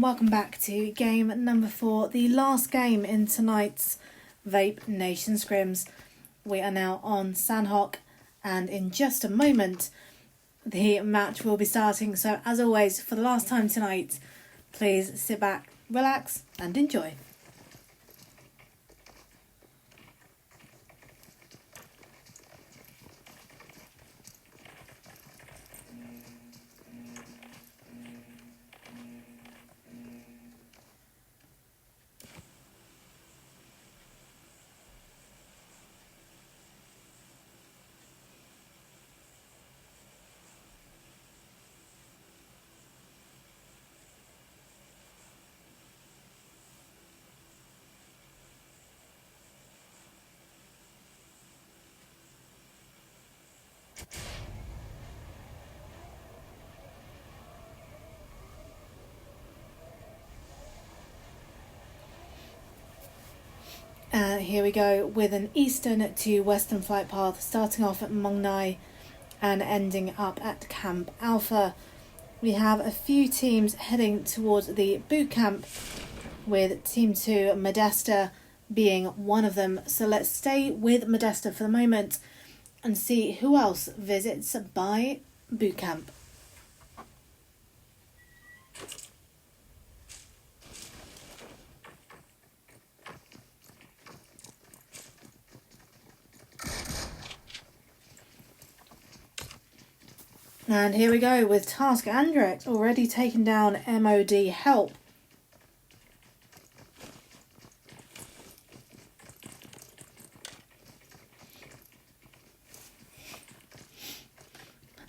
welcome back to game number 4, the last game in tonight's Vape Nation Scrims. We are now on Sandhawk, and in just a moment the match will be starting. So as always, for the last time tonight, please sit back, relax and enjoy. Here we go with an eastern to western flight path, starting off at Mung Nai and ending up at Camp Alpha. We have a few teams heading towards the boot camp, with Team 2 Modesta being one of them. So let's stay with Modesta for the moment and see who else visits by boot camp. And here we go with Task Andrex already taken down MOD Help.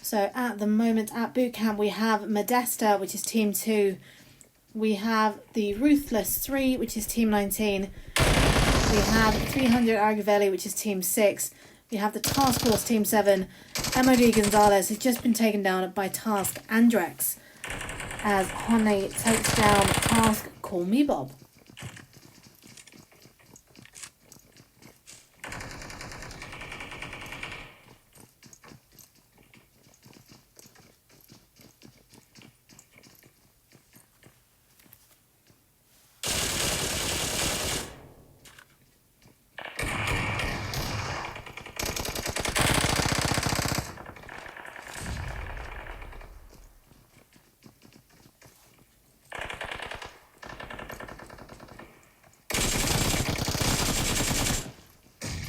So at the moment at boot camp we have Modesta, which is Team 2. We have the Ruthless 3, which is Team 19. We have 300 Argavelli, which is Team 6. We have the Task Force Team 7. MOD Gonzalez has just been taken down by Task Andrex as Honey takes down Task Call Me Bob.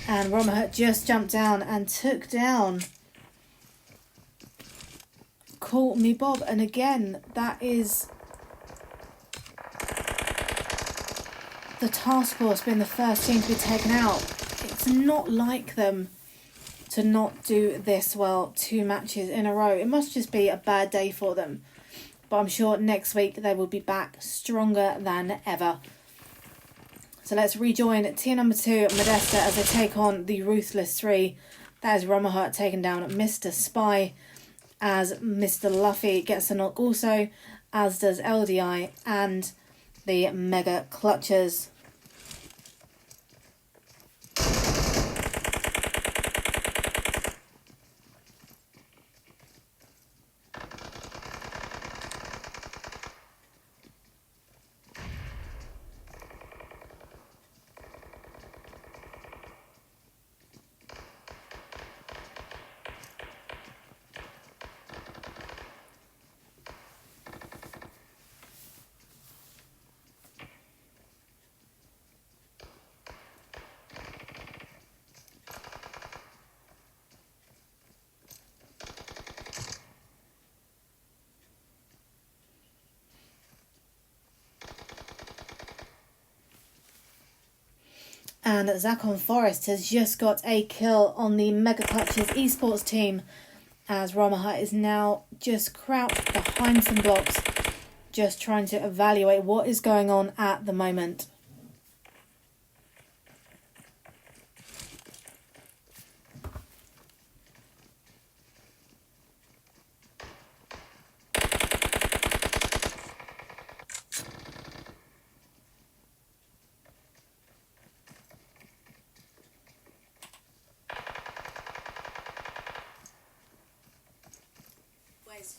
And Romahut just jumped down and took down Call Me Bob. And again, that is the task force being the first team to be taken out. It's not like them to not do this well 2 matches in a row. It must just be a bad day for them. But I'm sure next week they will be back stronger than ever. So let's rejoin team number 2, Modesta, as they take on the Ruthless 3. That is Romahut taking down Mr. Spy, as Mr. Luffy gets a knock also, as does LDI and the Mega Clutchers. And Zakon Forest has just got a kill on the Mega Clutches esports team, as Romahut is now just crouched behind some blocks, just trying to evaluate what is going on at the moment.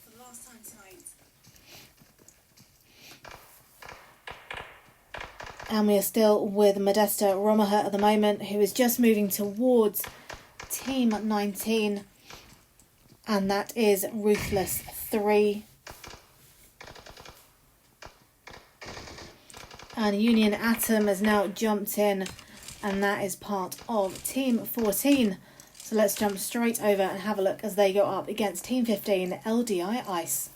For the last time tonight, And we are still with Modesta Romaher at the moment, who is just moving towards Team 19. And that is Ruthless 3. And Union Atom has now jumped in, and that is part of Team 14. So let's jump straight over and have a look as they go up against Team 15, LDI Ice.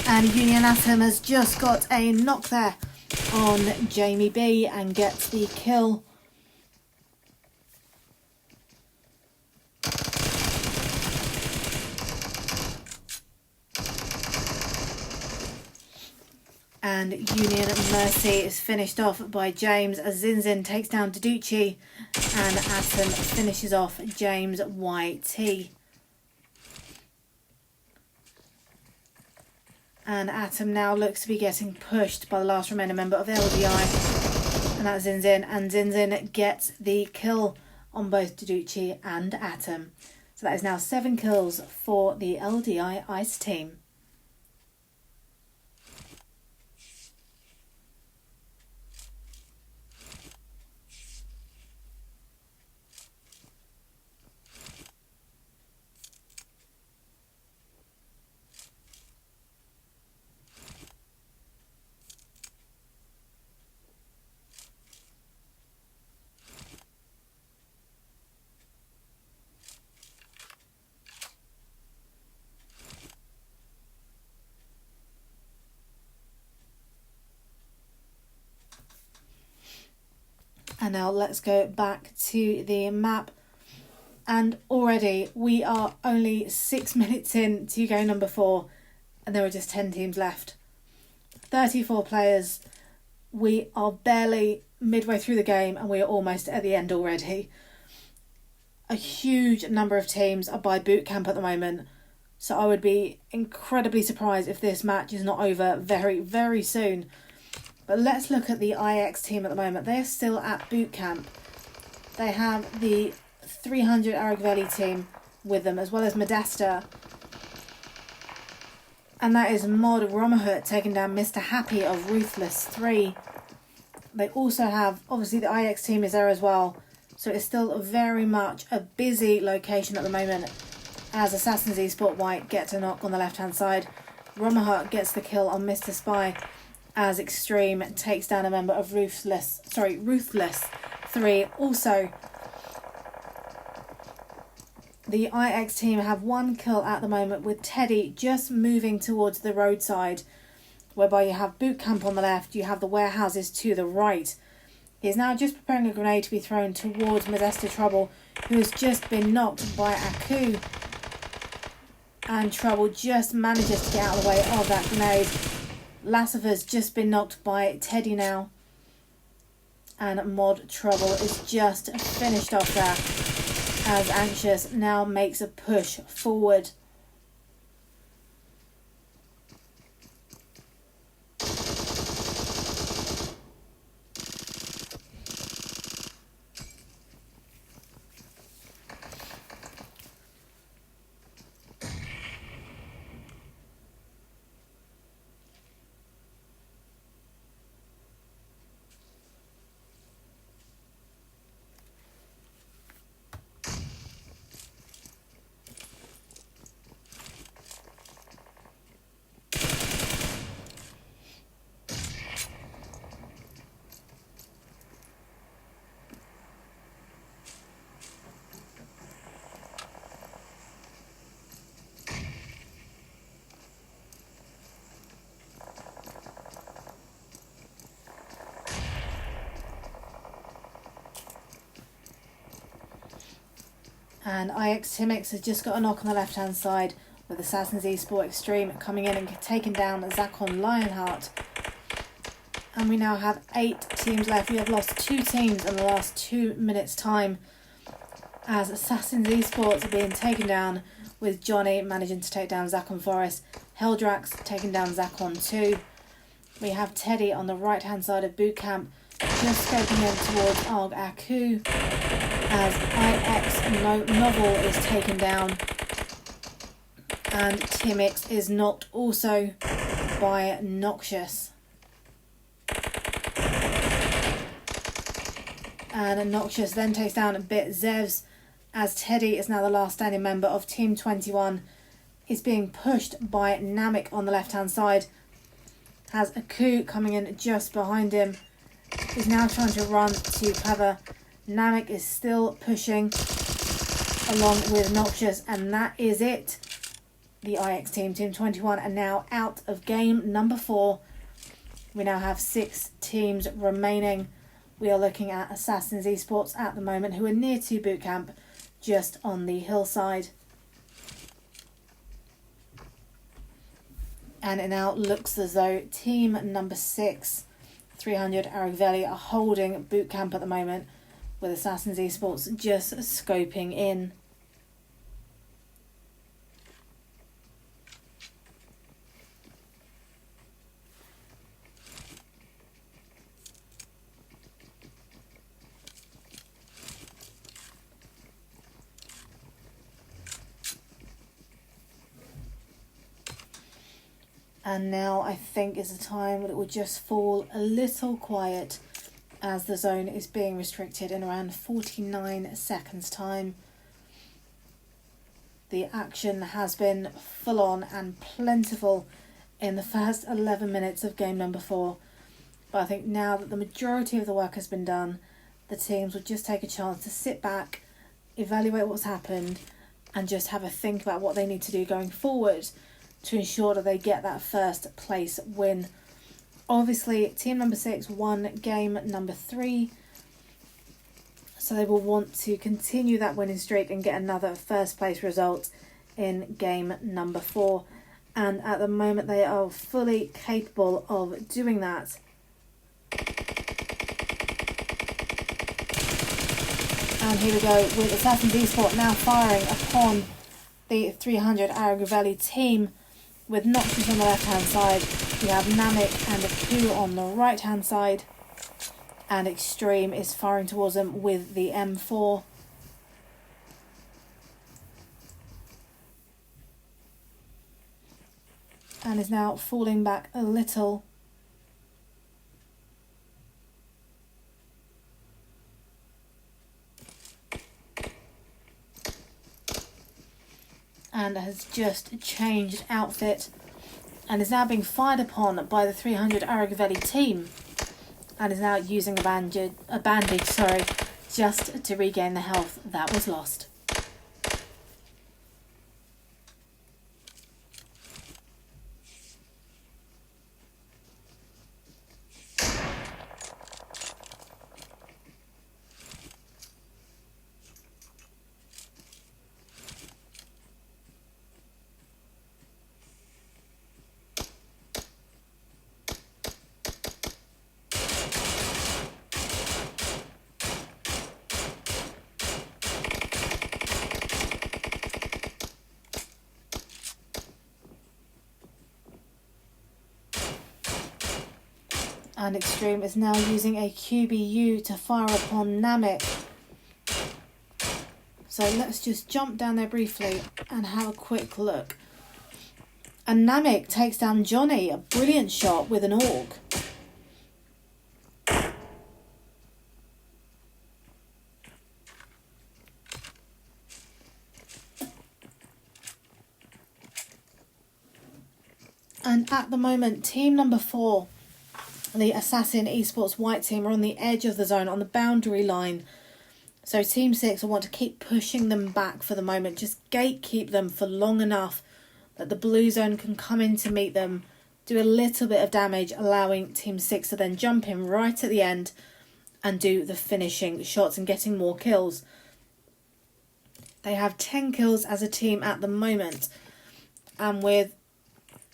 And Union Atom has just got a knock there on Jamie B and gets the kill. And Union Mercy is finished off by James as Zinzin takes down Deducci, and Atom finishes off James YT. And Atom now looks to be getting pushed by the last remaining member of LDI, and that's Zinzin. And Zinzin gets the kill on both Deducci and Atom. So that is now 7 kills for the LDI Ice team. And now let's go back to the map. And already we are only 6 minutes in to game number 4, and there are just 10 teams left. 34 players. We are barely midway through the game and we are almost at the end already. A huge number of teams are by boot camp at the moment, so I would be incredibly surprised if this match is not over very, very soon. But let's look at the IX team at the moment. They are still at boot camp. They have the 300 Aragvelli team with them, as well as Modesta. And that is Mod Romahut taking down Mr. Happy of Ruthless 3. They also have, obviously the IX team is there as well. So it's still very much a busy location at the moment, as Assassin's Esport White gets a knock on the left hand side. Romahut gets the kill on Mr. Spy, as Extreme takes down a member of Ruthless 3. Also, the IX team have 1 kill at the moment, with Teddy just moving towards the roadside, whereby you have boot camp on the left, you have the warehouses to the right. He is now just preparing a grenade to be thrown towards Modesta Trouble, who has just been knocked by Aku. And Trouble just manages to get out of the way of that grenade. Lassifer's just been knocked by Teddy now. And Mod Trouble is just finished off there, as Anxious now makes a push forward. And IX Timix has just got a knock on the left hand side, with Assassin's Esport Extreme coming in and taking down Zakon Lionheart. And we now have 8 teams left. We have lost 2 teams in the last 2 minutes time, as Assassin's Esports are being taken down, with Johnny managing to take down Zakon Forest, Heldrax taking down Zakon 2. We have Teddy on the right hand side of boot camp, just scoping in towards Arg Aku. as Novel is taken down, and Team X is knocked also by Noxious. And Noxious then takes down a bit Zevs, as Teddy is now the last standing member of Team 21, is being pushed by Namek on the left hand side. Has Aku coming in just behind him, is now trying to run to cover. Namek is still pushing along with Noxious, and that is it. The IX team, Team 21, are now out of game number 4. We now have 6 teams remaining. We are looking at Assassins Esports at the moment, who are near to boot camp, just on the hillside. And it now looks as though team number 6, 300 Aragvelli, are holding boot camp at the moment, with Assassins Esports just scoping in. And now I think is the time that it will just fall a little quiet, as the zone is being restricted in around 49 seconds time. The action has been full on and plentiful in the first 11 minutes of game number 4. But I think now that the majority of the work has been done, the teams will just take a chance to sit back, evaluate what's happened, and just have a think about what they need to do going forward to ensure that they get that first place win. Obviously, team number 6 won game number 3, so they will want to continue that winning streak and get another first place result in game number 4. And at the moment, they are fully capable of doing that. And here we go with Assassins Esports now firing upon the 300 Aragvelli team, with Noxious on the left hand side. We have Namek and Aku on the right hand side, and Extreme is firing towards them with the M4. And is now falling back a little. And has just changed outfit, and is now being fired upon by the 300 Aragvelli team, and is now using a bandage, just to regain the health that was lost. And Extreme is now using a QBU to fire upon Namek. So let's just jump down there briefly and have a quick look. And Namek takes down Johnny, a brilliant shot with an AUG. And at the moment, team number 4, the Assassin Esports white team, are on the edge of the zone, on the boundary line. So team 6 will want to keep pushing them back for the moment, just gatekeep them for long enough that the blue zone can come in to meet them, do a little bit of damage, allowing team 6 to then jump in right at the end and do the finishing shots and getting more kills. They have 10 kills as a team at the moment, and with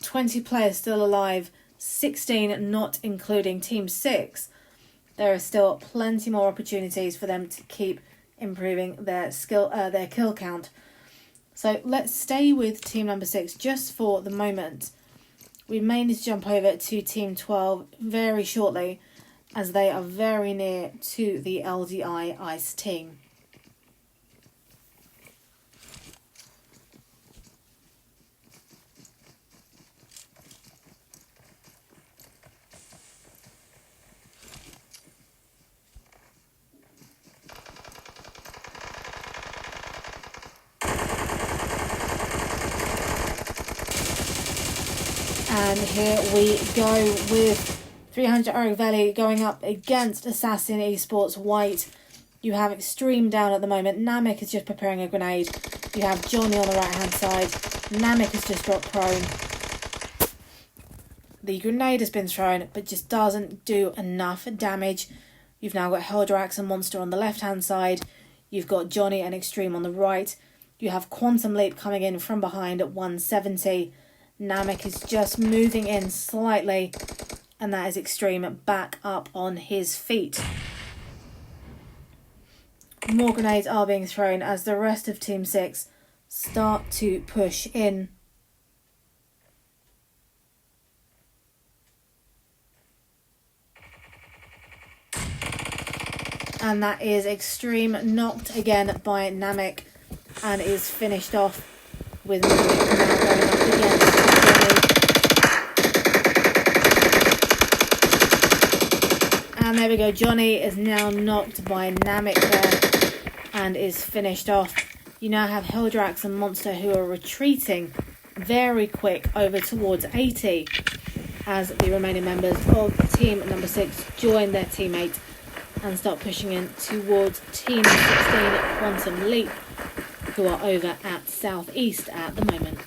20 players still alive, 16 not including team 6, there are still plenty more opportunities for them to keep improving their kill count. So let's stay with team number 6 just for the moment. We may need to jump over to team 12 very shortly, as they are very near to the LDI ICE team. And here we go with 300 Aravelli going up against Assassin Esports White. You have Extreme down at the moment. Namek is just preparing a grenade. You have Johnny on the right hand side. Namek has just dropped prone. The grenade has been thrown, but just doesn't do enough damage. You've now got Heldrax and Monster on the left hand side. You've got Johnny and Extreme on the right. You have Quantum Leap coming in from behind at 170. Namek is just moving in slightly, and that is Extreme back up on his feet. More grenades are being thrown as the rest of Team 6 start to push in. And that is Extreme knocked again by Namek and is finished off with Namek now going up against Johnny. And there we go, Johnny is now knocked by Namek there and is finished off. You now have Heldrax and Monster who are retreating very quick over towards 80 as the remaining members of team number 6 join their teammate and start pushing in towards Team 16 Quantum Leap, who are over at Southeast at the moment.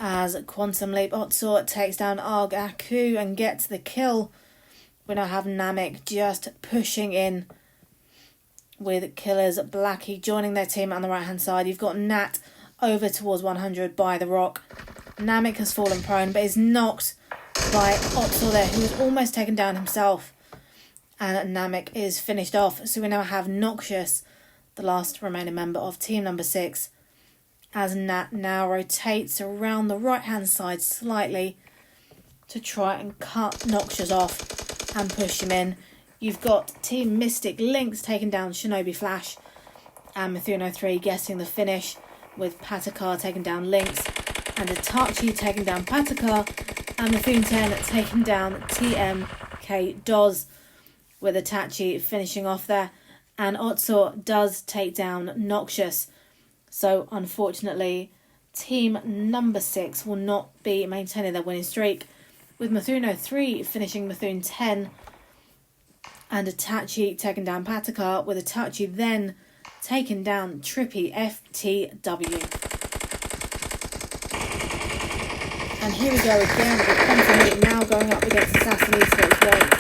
As Quantum Leap Otsor takes down Arg Aku and gets the kill, we now have Namek just pushing in with Killers Blackie joining their team on the right hand side. You've got Nat over towards 100 by the rock. Namek has fallen prone but is knocked by Otsor there, who was almost taken down himself. And Namek is finished off. So we now have Noxious, the last remaining member of team number 6, as Nat now rotates around the right hand side slightly to try and cut Noxious off and push him in. You've got Team Mystic Lynx taking down Shinobi Flash and Methuno3 getting the finish with Patakar taking down Lynx and Itachi taking down Patakar and Methune10 taking down TMK Doz, with Itachi finishing off there, and Otsor does take down Noxious. So unfortunately, team number 6 will not be maintaining their winning streak, with Methuno3 finishing Methune10 and Itachi taking down Patakar, with Itachi then taking down Trippy FTW. And here we go again with Quantum Leap now going up against Assassin Esports White.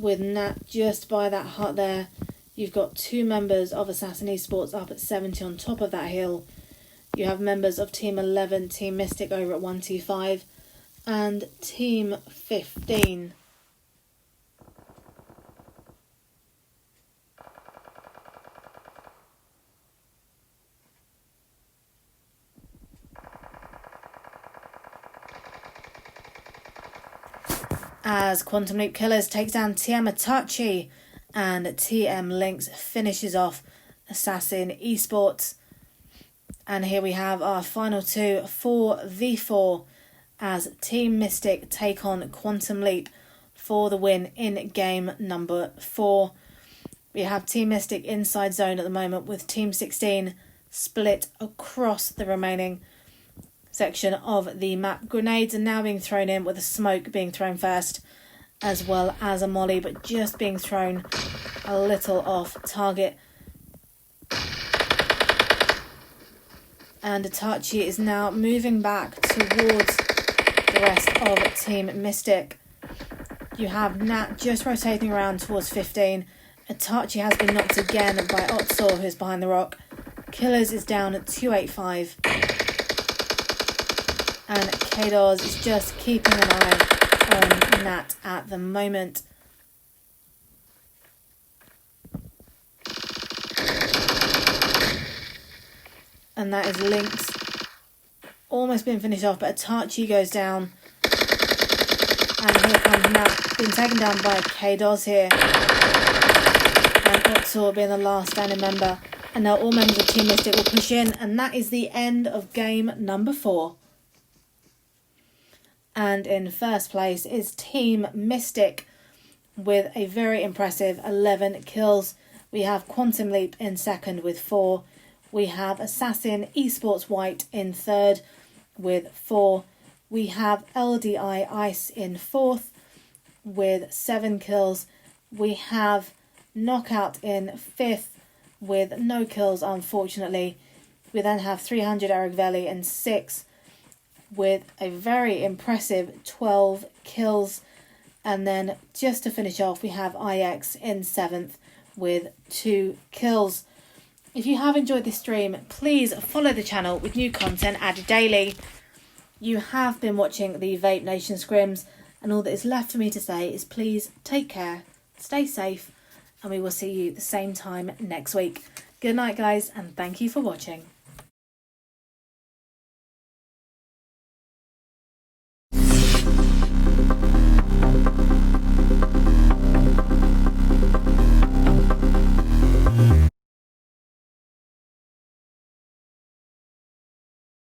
With Nat just by that hut there, you've got 2 members of Assassin Esports up at 70 on top of that hill. You have members of Team 11, Team Mystic over at 125, and Team 15. As Quantum Leap Killers takes down TM Itachi and TM Lynx finishes off Assassin Esports. And here we have our final 2 4v4 as Team Mystic take on Quantum Leap for the win in game number 4. We have Team Mystic inside zone at the moment, with Team 16 split across the remaining section of the map. Grenades are now being thrown in, with a smoke being thrown first, as well as a molly, but just being thrown a little off target. And Itachi is now moving back towards the rest of Team Mystic. You have Nat just rotating around towards 15. Itachi has been knocked again by Otsor, who's behind the rock. Killers is down at 285. And Kados is just keeping an eye on Nat at the moment. And that is Lynx almost been finished off, but Atachi goes down. And here comes Matt, being taken down by K-Doz here. And Oxor being the last standing member. And now all members of Team Mystic will push in. And that is the end of game number 4. And in first place is Team Mystic with a very impressive 11 kills. We have Quantum Leap in second with 4. We have Assassin Esports White in third with 4. We have LDI Ice in fourth with 7 kills. We have Knockout in fifth with no kills, unfortunately. We then have 300 Eric Veli in sixth with a very impressive 12 kills. And then just to finish off, we have IX in 7th with 2 kills. If you have enjoyed this stream, please follow the channel with new content added daily. You have been watching the Vape Nation Scrims, and all that is left for me to say is please take care, stay safe, and we will see you the same time next week. Good night, guys, and thank you for watching.